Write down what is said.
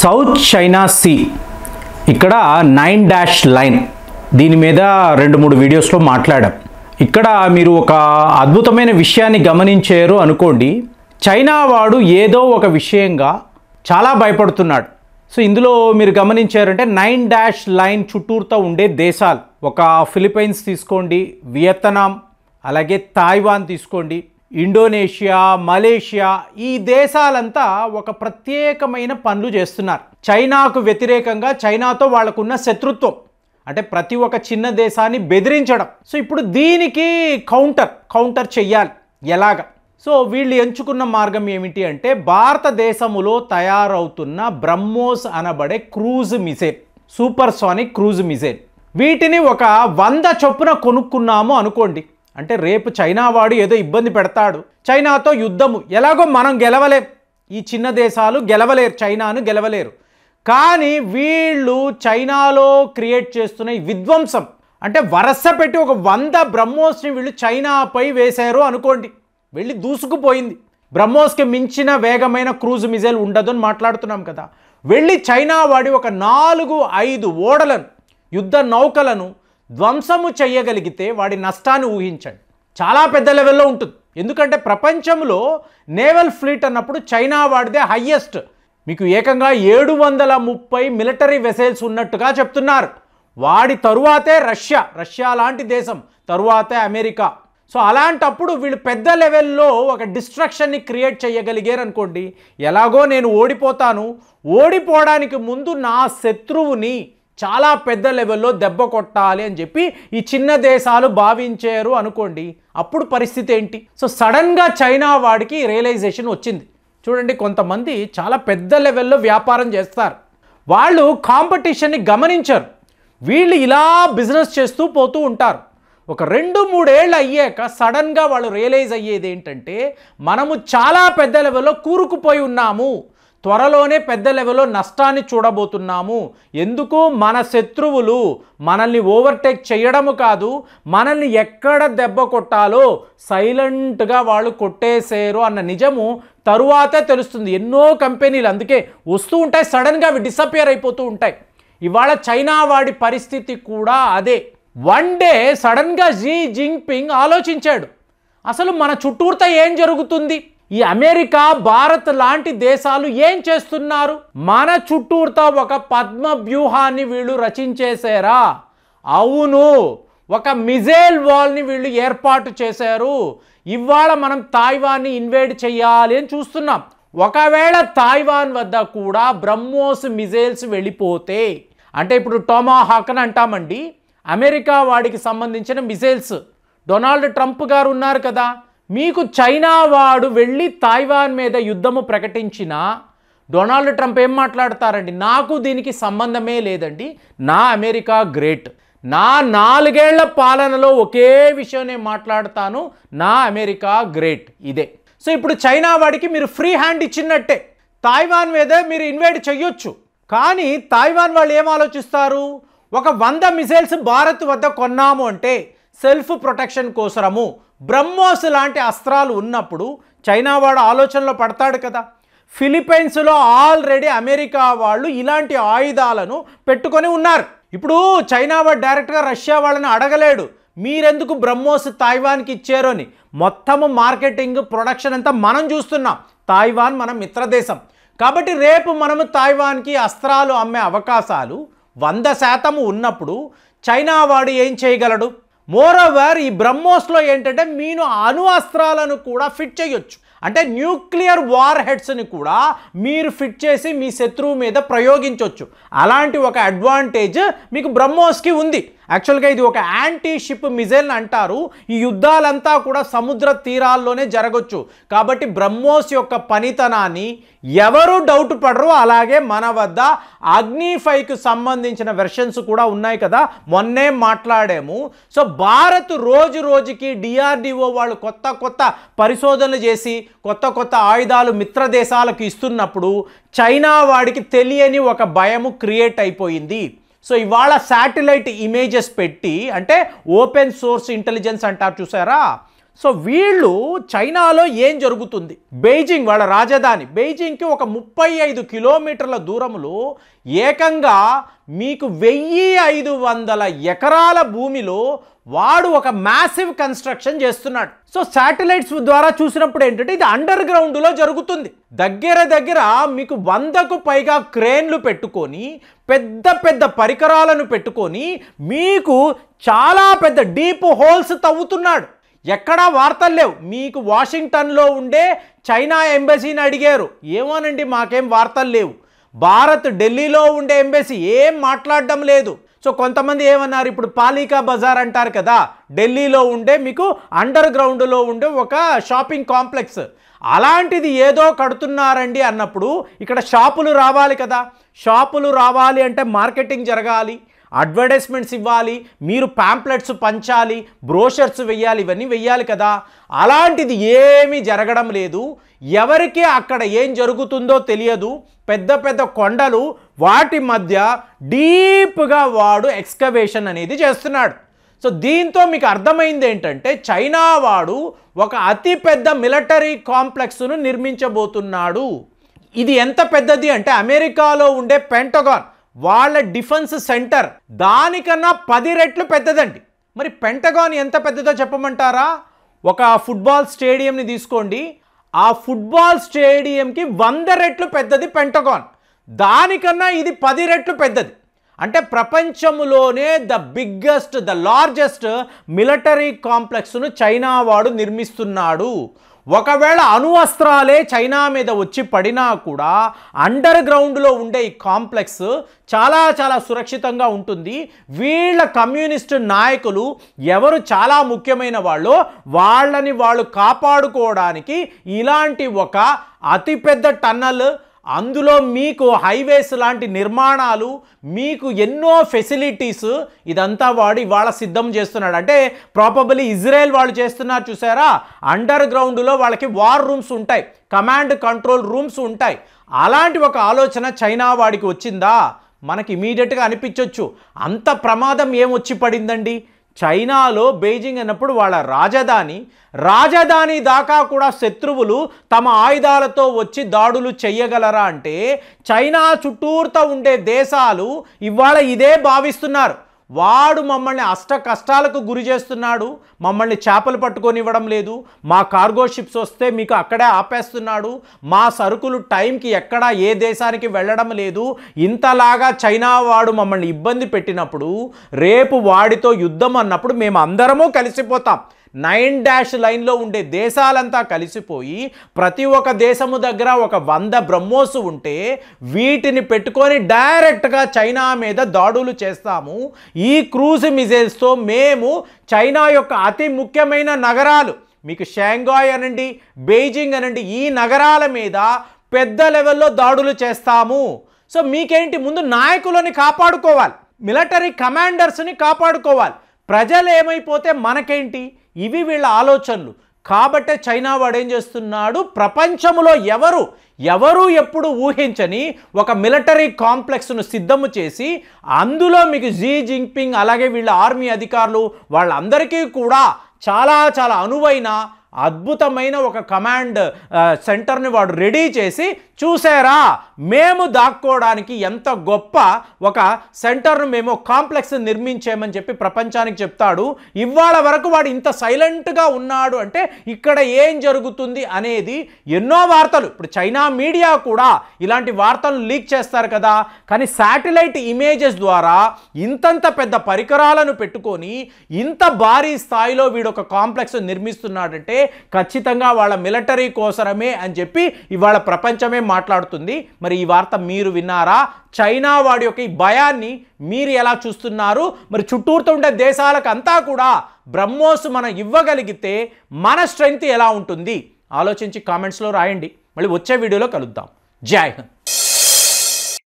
South China see ఇక్కడ 9 dash line దీని మీద 2-3 వీడియోస్లో మాట్లాడాం. ఇక్కడ మీరు ఒక అద్భుతమైన విషయాన్ని గమనించారు అనుకోండి. చైనా వాడు ఏదో ఒక విషయంగా చాలా భయపడుతున్నాడు. సో ఇందులో మీరు గమనించారంటే 9 డాష్ లైన్ చుట్టూరుతో ఉండే దేశాలు, ఒక ఫిలిప్పైన్స్ తీసుకోండి, వియత్నాం, అలాగే తాయివాన్ తీసుకోండి, ఇండోనేషియా, మలేషియా, ఈ దేశాలంతా ఒక ప్రత్యేకమైన పనులు చేస్తున్నారు. చైనాకు వ్యతిరేకంగా చైనాతో వాళ్ళకున్న శత్రుత్వం అంటే ప్రతి ఒక్క చిన్న దేశాన్ని బెదిరించడం. సో ఇప్పుడు దీనికి కౌంటర్ చెయ్యాలి ఎలాగా? సో వీళ్ళు ఎంచుకున్న మార్గం ఏమిటి అంటే భారతదేశములో తయారవుతున్న బ్రహ్మోస్ అనబడే cruise missile, super sonic cruise missile, వీటిని ఒక 100 చొప్పున కొనుక్కున్నాము అనుకోండి. అంటే రేపు చైనా వాడు ఏదో ఇబ్బంది పెడతాడు, చైనాతో యుద్ధము, ఎలాగో మనం గెలవలేం, ఈ చిన్న దేశాలు గెలవలేరు, చైనాను గెలవలేరు. కానీ వీళ్ళు చైనాలో క్రియేట్ చేస్తున్న ఈ విధ్వంసం అంటే వరస పెట్టి ఒక 100 బ్రహ్మోస్ని వీళ్ళు చైనాపై వేశారు అనుకోండి, వెళ్ళి దూసుకుపోయింది. బ్రహ్మోస్కి మించిన వేగమైన క్రూజ్ మిజైల్ ఉండదు అని మాట్లాడుతున్నాం కదా. వెళ్ళి చైనా వాడి ఒక 4-5 ఓడలను, యుద్ధ నౌకలను ధ్వంసము చేయగలిగితే వాడి నష్టాన్ని ఊహించండి. చాలా పెద్ద లెవెల్లో ఉంటుంది. ఎందుకంటే ప్రపంచంలో నేవల్ ఫ్లీట్ అన్నప్పుడు చైనా వాడిదే హయ్యెస్ట్. మీకు ఏకంగా 730 మిలిటరీ వెసైల్స్ ఉన్నట్టుగా చెప్తున్నారు. వాడి తరువాతే రష్యా లాంటి దేశం, తరువాతే అమెరికా. సో అలాంటప్పుడు వీళ్ళు పెద్ద లెవెల్లో ఒక డిస్ట్రక్షన్ని క్రియేట్ చేయగలిగారు అనుకోండి, ఎలాగో నేను ఓడిపోతాను, ఓడిపోవడానికి ముందు నా శత్రువుని చాలా పెద్ద లెవెల్లో దెబ్బ కొట్టాలి అని చెప్పి ఈ చిన్న దేశాలు భావించారు అనుకోండి, అప్పుడు పరిస్థితి ఏంటి? సో సడన్గా చైనా వాడికి రియలైజేషన్ వచ్చింది. చూడండి, కొంతమంది చాలా పెద్ద లెవెల్లో వ్యాపారం చేస్తారు, వాళ్ళు కాంపిటీషన్ని గమనించరు, వీళ్ళు ఇలా బిజినెస్ చేస్తూ పోతూ ఉంటారు. ఒక 2-3 ఏళ్ళు అయ్యాక సడన్గా వాళ్ళు రియలైజ్ అయ్యేది ఏంటంటే మనము చాలా పెద్ద లెవెల్లో కూరుకుపోయి ఉన్నాము, త్వరలోనే పెద్ద లెవెల్లో నష్టాన్ని చూడబోతున్నాము. ఎందుకు? మన శత్రువులు మనల్ని ఓవర్టేక్ చేయడము కాదు, మనల్ని ఎక్కడ దెబ్బ కొట్టాలో సైలెంట్గా వాళ్ళు కొట్టేశారు అన్న నిజము తరువాతే తెలుస్తుంది. ఎన్నో కంపెనీలు అందుకే వస్తూ ఉంటాయి, సడన్గా అవి డిసపియర్ అయిపోతూ ఉంటాయి. ఇవాళ చైనా వాడి పరిస్థితి కూడా అదే. వన్ డే సడన్గా జీ జింగ్పింగ్ ఆలోచించాడు, అసలు మన చుట్టూర్తా ఏం జరుగుతుంది, ఈ అమెరికా, భారత్ లాంటి దేశాలు ఏం చేస్తున్నారు, మన చుట్టూర్తా ఒక పద్మ వ్యూహాన్ని వీళ్ళు రచించేశారా? అవును, ఒక మిజైల్ వాల్ని వీళ్ళు ఏర్పాటు చేశారు. ఇవాళ మనం తాయివాన్ని ఇన్వేడ్ చేయాలి అని చూస్తున్నాం. ఒకవేళ తాయివాన్ వద్ద కూడా బ్రహ్మోస్ మిజైల్స్ వెళ్ళిపోతే, అంటే ఇప్పుడు టొమాహాక్ అని అంటామండి, అమెరికా వాడికి సంబంధించిన మిజైల్స్. డొనాల్డ్ ట్రంప్ గారు ఉన్నారు కదా, మీకు చైనా వాడు వెళ్ళి తాయివాన్ మీద యుద్ధము ప్రకటించిన డొనాల్డ్ ట్రంప్ ఏం మాట్లాడతారండి? నాకు దీనికి సంబంధమే లేదండి, నా అమెరికా గ్రేట్, నా 4 ఏళ్ల పాలనలో ఒకే విషయం నేను మాట్లాడతాను, నా అమెరికా గ్రేట్, ఇదే. సో ఇప్పుడు చైనా వాడికి మీరు ఫ్రీ హ్యాండ్ ఇచ్చినట్టే, తాయివాన్ మీద మీరు ఇన్వైట్ చెయ్యొచ్చు. కానీ తాయివాన్ వాళ్ళు ఏం ఆలోచిస్తారు? ఒక 100 మిసైల్స్ భారత్ వద్ద కొన్నాము అంటే సెల్ఫ్ ప్రొటెక్షన్ కోసరము, బ్రహ్మోస్ లాంటి అస్త్రాలు ఉన్నప్పుడు చైనా వాడు ఆలోచనలో పడతాడు కదా. ఫిలిప్పైన్స్లో ఆల్రెడీ అమెరికా వాళ్ళు ఇలాంటి ఆయుధాలను పెట్టుకొని ఉన్నారు. ఇప్పుడు చైనా వాడు డైరెక్ట్గా రష్యా వాళ్ళని అడగలేడు, మీరెందుకు బ్రహ్మోస్ తాయివాన్కి ఇచ్చారు అని. మొత్తము మార్కెటింగ్, ప్రొడక్షన్ అంతా మనం చూస్తున్నాం. తాయివాన్ మన మిత్రదేశం కాబట్టి రేపు మనము తాయివాన్కి అస్త్రాలు అమ్మే అవకాశాలు 100% ఉన్నప్పుడు చైనా వాడు ఏం చేయగలడు? మోరోవర్ ఈ బ్రహ్మోస్లో ఏంటంటే మీరు అణు అస్త్రాలను కూడా ఫిట్ చేయొచ్చు. అంటే న్యూక్లియర్ వార్ హెడ్స్ని కూడా మీరు ఫిట్ చేసి మీ శత్రువు మీద ప్రయోగించవచ్చు. అలాంటి ఒక అడ్వాంటేజ్ మీకు బ్రహ్మోస్కి ఉంది. యాక్చువల్గా ఇది ఒక యాంటీ షిప్ మిజైల్ అంటారు. ఈ యుద్ధాలంతా కూడా సముద్ర తీరాల్లోనే జరగవచ్చు. కాబట్టి బ్రహ్మోస్ యొక్క పనితనాన్ని ఎవరు డౌట్ పడరు. అలాగే మన వద్ద అగ్ని 5కి సంబంధించిన వెర్షన్స్ కూడా ఉన్నాయి కదా, మొన్నే మాట్లాడాము. సో భారత్ రోజు రోజుకి డిఆర్డిఓ వాళ్ళు కొత్త పరిశోధనలు చేసి కొత్త ఆయుధాలు మిత్ర దేశాలకు ఇస్తున్నప్పుడు చైనా వాడికి తెలియని ఒక భయము క్రియేట్ అయిపోయింది. సో ఇవాళ శాటిలైట్ ఇమేజెస్ పెట్టి, అంటే ఓపెన్ సోర్స్ ఇంటెలిజెన్స్ అంటారు చూసారా, సో వీళ్ళు చైనాలో ఏం జరుగుతుంది, బెయిజింగ్ వాళ్ళ రాజధాని, బెయిజింగ్కి ఒక 35 కిలోమీటర్ల దూరంలో ఏకంగా మీకు 1500 ఎకరాల భూమిలో వాడు ఒక మ్యాసివ్ కన్స్ట్రక్షన్ చేస్తున్నాడు. సో శాటిలైట్స్ ద్వారా చూసినప్పుడు ఏంటంటే ఇది అండర్ గ్రౌండ్లో జరుగుతుంది. దగ్గర మీకు 100కు పైగా క్రేన్లు పెట్టుకొని పెద్ద పెద్ద పరికరాలను పెట్టుకొని మీకు చాలా పెద్ద డీప్ హోల్స్ తవ్వుతున్నాడు. ఎక్కడా వార్తలు లేవు. మీకు వాషింగ్టన్లో ఉండే చైనా ఎంబసీని అడిగారు, ఏమోనండి మాకేం వార్తలు లేవు. భారత్ ఢిల్లీలో ఉండే ఎంబసీ ఏం మాట్లాడడం లేదు. సో కొంతమంది ఏమన్నారు, ఇప్పుడు పాలికా బజార్ అంటారు కదా, ఢిల్లీలో ఉండే మీకు అండర్ గ్రౌండ్లో ఉండే ఒక షాపింగ్ కాంప్లెక్స్, అలాంటిది ఏదో కడుతున్నారండి అన్నప్పుడు ఇక్కడ షాపులు రావాలి కదా. షాపులు రావాలి అంటే మార్కెటింగ్ జరగాలి, అడ్వర్టైజ్మెంట్స్ ఇవ్వాలి, మీరు ప్యాంప్లెట్స్ పంచాలి, బ్రోషర్స్ వెయ్యాలి, ఇవన్నీ వెయ్యాలి కదా. అలాంటిది ఏమీ జరగడం లేదు. ఎవరికి అక్కడ ఏం జరుగుతుందో తెలియదు. పెద్ద పెద్ద కొండలు, వాటి మధ్య డీప్గా వాడు ఎక్స్కవేషన్ అనేది చేస్తున్నాడు. సో దీంతో మీకు అర్థమైంది ఏంటంటే చైనా వాడు ఒక అతి పెద్ద మిలిటరీ కాంప్లెక్స్ను నిర్మించబోతున్నాడు. ఇది ఎంత పెద్దది అంటే అమెరికాలో ఉండే పెంటగాన్ వాళ్ళ డిఫెన్స్ సెంటర్ దానికన్నా 10 రెట్లు పెద్దదండి. మరి పెంటగాన్ ఎంత పెద్దదో చెప్పమంటారా? ఒక ఫుట్బాల్ స్టేడియంని తీసుకోండి, ఆ ఫుట్బాల్ స్టేడియంకి 100 రెట్లు పెద్దది పెంటగాన్, దానికన్నా ఇది 10 రెట్లు పెద్దది. అంటే ప్రపంచంలోనే ద లార్జెస్ట్ మిలిటరీ కాంప్లెక్స్ను చైనా వాడు నిర్మిస్తున్నాడు. ఒకవేళ అణువస్త్రాలే చైనా మీద వచ్చి పడినా కూడా అండర్ గ్రౌండ్లో ఉండే ఈ కాంప్లెక్స్ చాలా చాలా సురక్షితంగా ఉంటుంది. వీళ్ళ కమ్యూనిస్టు నాయకులు ఎవరు చాలా ముఖ్యమైన వాళ్ళని వాళ్ళు కాపాడుకోవడానికి ఇలాంటి ఒక అతిపెద్ద టన్నల్, అందులో మీకు హైవేస్ లాంటి నిర్మాణాలు, మీకు ఎన్నో ఫెసిలిటీస్, ఇదంతా వాడు ఇవాళ సిద్ధం చేస్తున్నాడు. అంటే ప్రాబబుల్లీ ఇజ్రాయెల్ వాళ్ళు చేస్తున్నారు చూసారా, అండర్ గ్రౌండ్లో వాళ్ళకి వార్ రూమ్స్ ఉంటాయి, కమాండ్ కంట్రోల్ రూమ్స్ ఉంటాయి. అలాంటి ఒక ఆలోచన చైనా వాడికి వచ్చిందా? మనకి ఇమీడియట్గా అనిపించవచ్చు అంత ప్రమాదం ఏమొచ్చి పడిందండి. చైనాలో బెయిజింగ్ అన్నప్పుడు వాళ్ళ రాజధాని దాకా కూడా శత్రువులు తమ ఆయుధాలతో వచ్చి దాడులు చెయ్యగలరా అంటే చైనా చుట్టూర్తా ఉండే దేశాలు ఇవాళ ఇదే భావిస్తున్నారు. వాడు మమ్మల్ని అష్ట కష్టాలకు గురి చేస్తున్నాడు, మమ్మల్ని చేపలు పట్టుకొని ఇవ్వడం లేదు, మా కార్గో షిప్స్ వస్తే మీకు అక్కడే ఆపేస్తున్నాడు, మా సరుకులు టైంకి ఎక్కడా ఏ దేశానికి వెళ్ళడం లేదు. ఇంతలాగా చైనా వాడు మమ్మల్ని ఇబ్బంది పెట్టినప్పుడు రేపు వాడితో యుద్ధం అన్నప్పుడు మేము అందరము కలిసిపోతాం. 9 లైన్లో ఉండే దేశాలంతా కలిసిపోయి ప్రతి ఒక్క దేశము దగ్గర ఒక 100 బ్రహ్మోస్ ఉంటే వీటిని పెట్టుకొని డైరెక్ట్గా చైనా మీద దాడులు చేస్తాము. ఈ క్రూజ్ మిజైల్స్తో మేము చైనా యొక్క అతి ముఖ్యమైన నగరాలు, మీకు షాంఘాయ్ అనండి, బెయిజింగ్ అనండి, ఈ నగరాల మీద పెద్ద లెవెల్లో దాడులు చేస్తాము. సో మీకేంటి, ముందు నాయకులని కాపాడుకోవాలి, మిలిటరీ కమాండర్స్ని కాపాడుకోవాలి, ప్రజలు ఏమైపోతే మనకేంటి, ఇవి వీళ్ళ ఆలోచనలు. కాబట్టే చైనా వాడు ఏం చేస్తున్నాడు, ప్రపంచంలో ఎవరు ఎప్పుడు ఊహించని ఒక మిలిటరీ కాంప్లెక్స్ను సిద్ధము చేసి అందులో మీకు జీ జింగ్పింగ్ అలాగే వీళ్ళ ఆర్మీ అధికారులు వాళ్ళందరికీ కూడా చాలా చాలా అనువైన అద్భుతమైన ఒక కమాండ్ సెంటర్ని వాడు రెడీ చేసి, చూసారా మేము దాక్కోవడానికి ఎంత గొప్ప ఒక సెంటర్ను మేము కాంప్లెక్స్ నిర్మించామని చెప్పి ప్రపంచానికి చెప్తాడు. ఇవాళ వరకు వాడు ఇంత సైలెంట్గా ఉన్నాడు అంటే ఇక్కడ ఏం జరుగుతుంది అనేది ఎన్నో వార్తలు, ఇప్పుడు చైనా మీడియా కూడా ఇలాంటి వార్తలను లీక్ చేస్తారు కదా, కానీ శాటిలైట్ ఇమేజెస్ ద్వారా ఇంతంత పెద్ద పరికరాలను పెట్టుకొని ఇంత భారీ స్థాయిలో వీడు ఒక కాంప్లెక్స్ నిర్మిస్తున్నాడంటే ఖచ్చితంగా వాళ్ళ మిలిటరీ కోసరమే అని చెప్పి ఇవాళ ప్రపంచమే మాట్లాడుతుంది. మరి ఈ వార్త మీరు విన్నారా? చైనా వాడి యొక్క ఈ భయాన్ని మీరు ఎలా చూస్తున్నారు? మరి చుట్టూరుతో ఉండే దేశాలకు అంతా కూడా బ్రహ్మోస్ మనం ఇవ్వగలిగితే మన స్ట్రెంగ్త్ ఎలా ఉంటుంది ఆలోచించి కామెంట్స్లో రాయండి. మళ్ళీ వచ్చే వీడియోలో కలుద్దాం. జై హింద్.